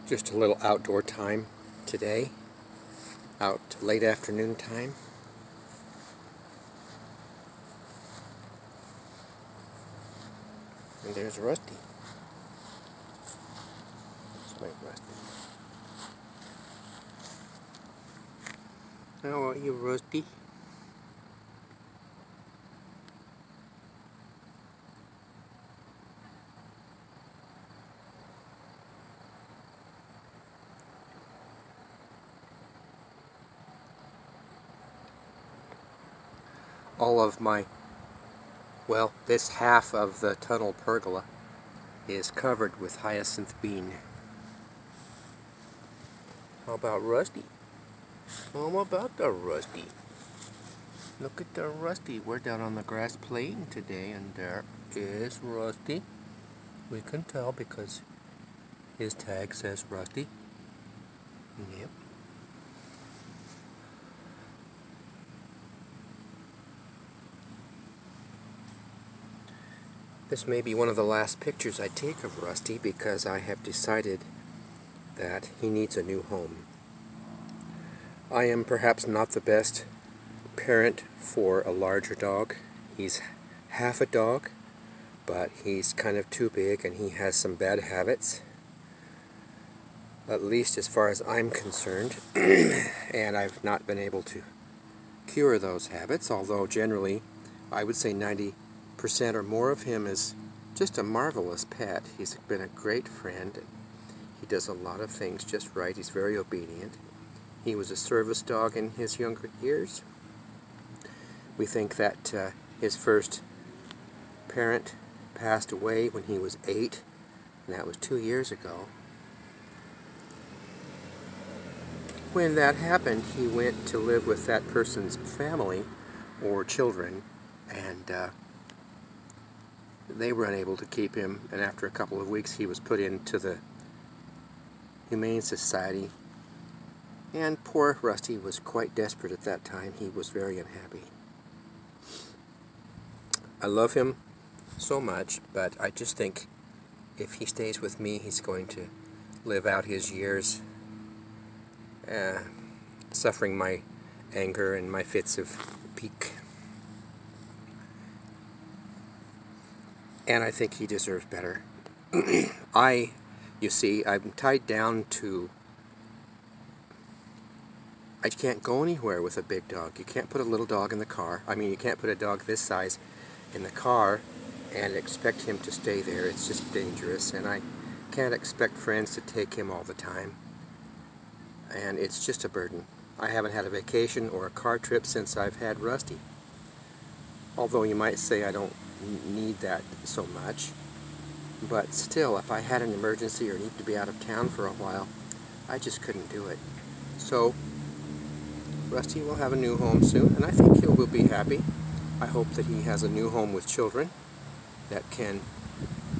Just a little outdoor time today, out late afternoon time. And there's Rusty. That's my Rusty. How are you, Rusty? All of this half of the tunnel pergola is covered with hyacinth bean. How about Rusty? How about the Rusty? Look at the Rusty. We're down on the grass playing today, and there is Rusty. We can tell because his tag says Rusty. Yep. This may be one of the last pictures I take of Rusty because I have decided that he needs a new home. I am perhaps not the best parent for a larger dog. He's half a dog, but he's kind of too big and he has some bad habits, at least as far as I'm concerned, and I've not been able to cure those habits, although generally I would say 90% or more of him is just a marvelous pet. He's been a great friend. He does a lot of things just right. He's very obedient. He was a service dog in his younger years. We think that his first parent passed away when he was 8, and that was 2 years ago. When that happened, he went to live with that person's family or children, and they were unable to keep him, and after a couple of weeks he was put into the Humane Society, and poor Rusty was quite desperate at that time. He was very unhappy. I love him so much, but I just think if he stays with me, he's going to live out his years suffering my anger and my fits of pique. And I think he deserves better. You see, I'm tied down to... I can't go anywhere with a big dog. You can't put a little dog in the car. I mean, you can't put a dog this size in the car and expect him to stay there. It's just dangerous, and I can't expect friends to take him all the time. And it's just a burden. I haven't had a vacation or a car trip since I've had Rusty. Although you might say I don't need that so much. But still, if I had an emergency or need to be out of town for a while, I just couldn't do it. So, Rusty will have a new home soon, and I think he will be happy. I hope that he has a new home with children that can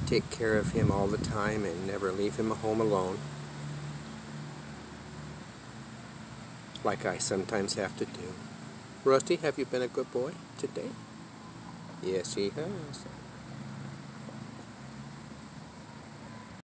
take care of him all the time and never leave him home alone, like I sometimes have to do. Rusty, have you been a good boy today? Yes, he has.